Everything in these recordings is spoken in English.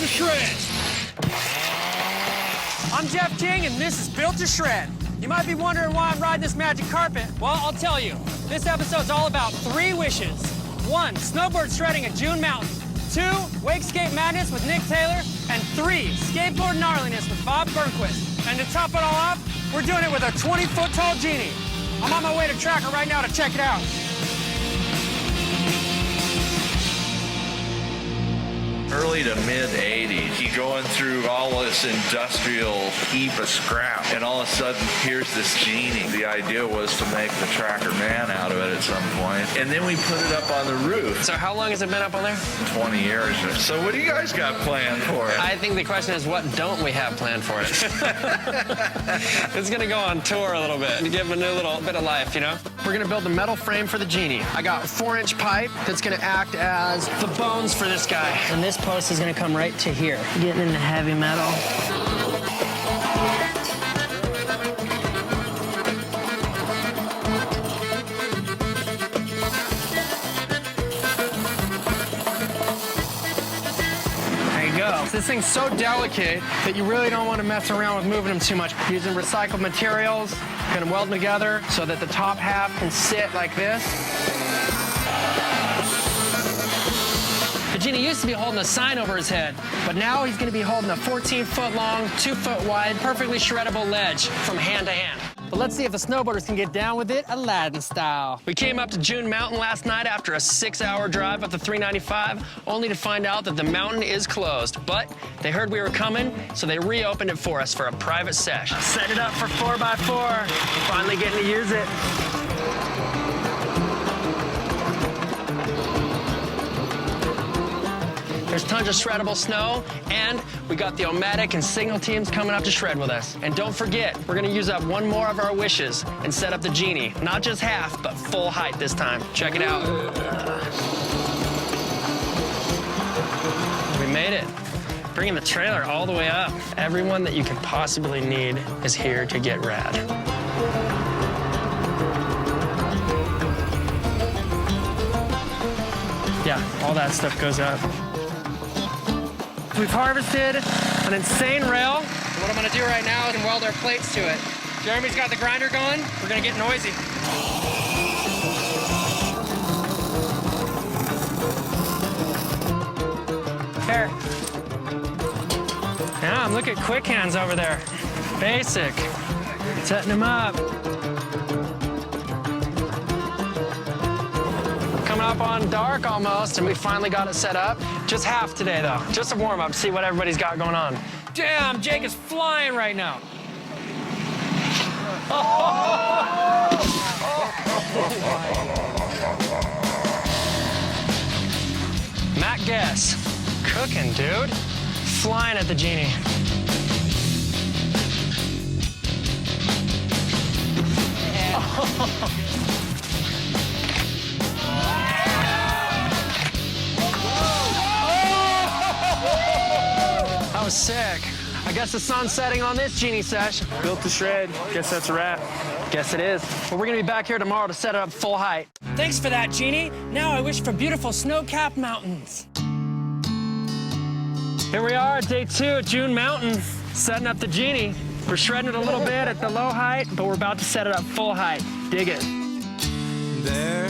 to Shred. I'm Jeff King, and this is Built to Shred. You might be wondering why I'm riding this magic carpet. Well, I'll tell you. This episode's all about 3 wishes. 1, snowboard shredding at June Mountain. 2, wakescape madness with Nick Taylor. And 3, skateboard gnarliness with Bob Burnquist. And to top it all off, we're doing it with a 20-foot tall genie. I'm on my way to Tracker right now to check it out. Early to mid-'80s, you're going through all this industrial heap of scrap, and all of a sudden, here's this genie. The idea was to make the Tracker Man out of it at some point, and then we put it up on the roof. So how long has it been up on there? 20 years. So what do you guys got planned for it? I think the question is, what don't we have planned for it? It's gonna go on tour a little bit to give it a new little bit of life, you know? We're gonna build a metal frame for the genie. I got a 4-inch pipe that's gonna act as the bones for this guy. And this post is gonna come right to here. Getting into heavy metal. There you go. This thing's so delicate that you really don't want to mess around with moving them too much. Using recycled materials, gonna weld them together so that the top half can sit like this. The genie used to be holding a sign over his head, but now he's gonna be holding a 14-foot long, 2-foot wide, perfectly shreddable ledge from hand to hand. But let's see if the snowboarders can get down with it Aladdin style. We came up to June Mountain last night after a 6-hour drive up the 395, only to find out that the mountain is closed. But they heard we were coming, so they reopened it for us for a private sesh. Set it up for 4x4. Finally getting to use it. There's tons of shreddable snow, and we got the Omatic and Signal teams coming up to shred with us. And don't forget, we're gonna use up 1 more of our wishes and set up the genie. Not just half, but full height this time. Check it out. We made it. Bringing the trailer all the way up. Everyone that you could possibly need is here to get rad. Yeah, all that stuff goes up. We've harvested an insane rail. What I'm gonna do right now is weld our plates to it. Jeremy's got the grinder going. We're gonna get noisy. Here. Yeah, look at quick hands over there. Basic. Setting them up. Coming up on dark almost, and we finally got it set up. Just half today, though. Just a warm-up, see what everybody's got going on. Damn, Jake is flying right now. Matt Guess, cooking, dude. Flying at the genie. That was sick. I guess the sun's setting on this genie sesh. Built to Shred. Guess that's a wrap. Guess it is. Well, we're gonna be back here tomorrow to set it up full height. Thanks for that, Genie. Now I wish for beautiful snow-capped mountains. Here we are at day 2 at June Mountain, setting up the genie. We're shredding it a little bit at the low height, but we're about to set it up full height. Dig it. There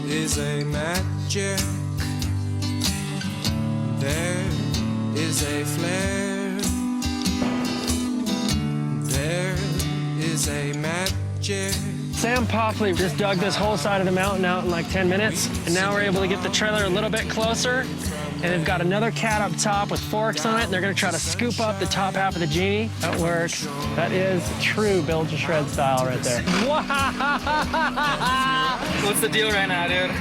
is a magic. There is a flare. There is a magic. Sam Popley just dug this whole side of the mountain out in like 10 minutes, and now we're able to get the trailer a little bit closer, and they've got another cat up top with forks on it, and they're gonna try to scoop up the top half of the genie. That works. That is true Build to Shred style right there. What's the deal right now, dude?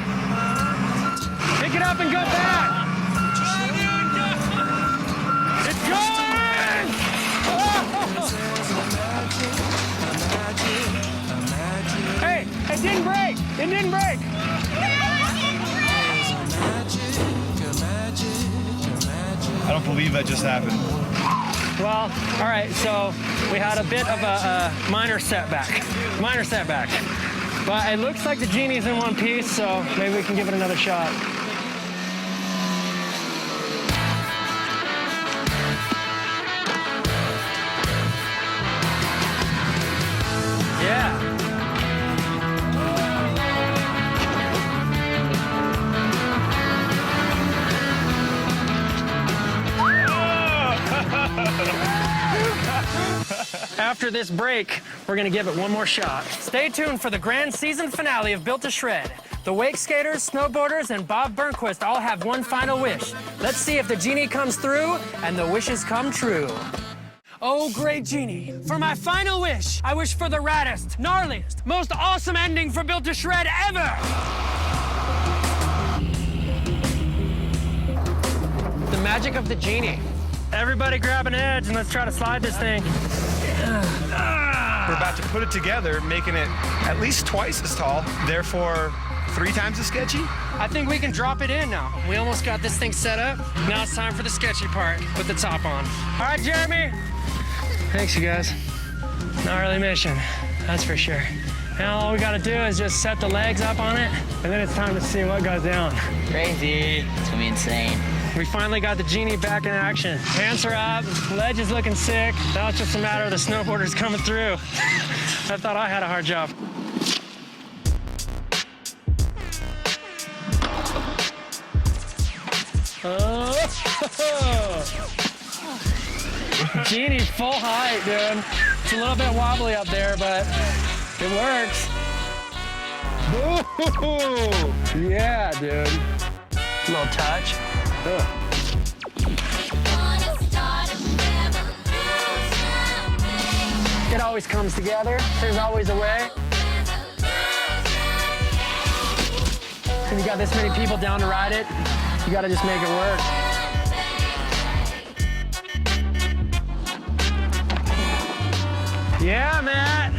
Pick it up and go back. It's going! Hey, it didn't break. It didn't break. I don't believe that just happened. Well, all right, so we had a bit of a minor setback. But it looks like the genie's in one piece, so maybe we can give it another shot. after this break, we're gonna give it one more shot. Stay tuned for the grand season finale of Built to Shred. The wake skaters, snowboarders, and Bob Burnquist all have one final wish. Let's see if the genie comes through and the wishes come true. Oh, great genie, for my final wish, I wish for the raddest, gnarliest, most awesome ending for Built to Shred ever! The magic of the genie. Everybody grab an edge and let's try to slide this thing. We're about to put it together, making it at least twice as tall, therefore 3 times as sketchy. I think we can drop it in now. We almost got this thing set up. Now it's time for the sketchy part. Put the top on. All right, Jeremy. Thanks, you guys. Gnarly mission, that's for sure. Now all we gotta do is just set the legs up on it, and then it's time to see what goes down. Crazy. It's gonna be insane. We finally got the genie back in action. Hands are up, ledge is looking sick. Now it's just a matter of the snowboarders coming through. I thought I had a hard job. Oh. Genie full height, dude. It's a little bit wobbly up there, but it works. Ooh. Yeah, dude. A little touch. Ugh. It always comes together. There's always a way. When you got this many people down to ride it, you gotta just make it work. Yeah, Matt.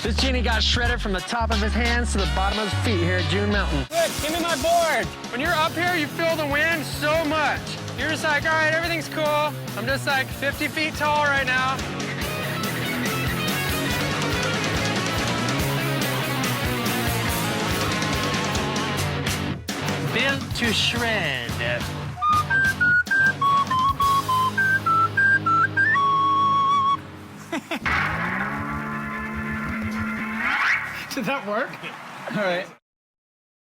This genie got shredded from the top of his hands to the bottom of his feet here at June Mountain. Good, give me my board. When you're up here, you feel the wind so much. You're just like, all right, everything's cool. I'm just like 50 feet tall right now. Built to Shred. Did that work? All right.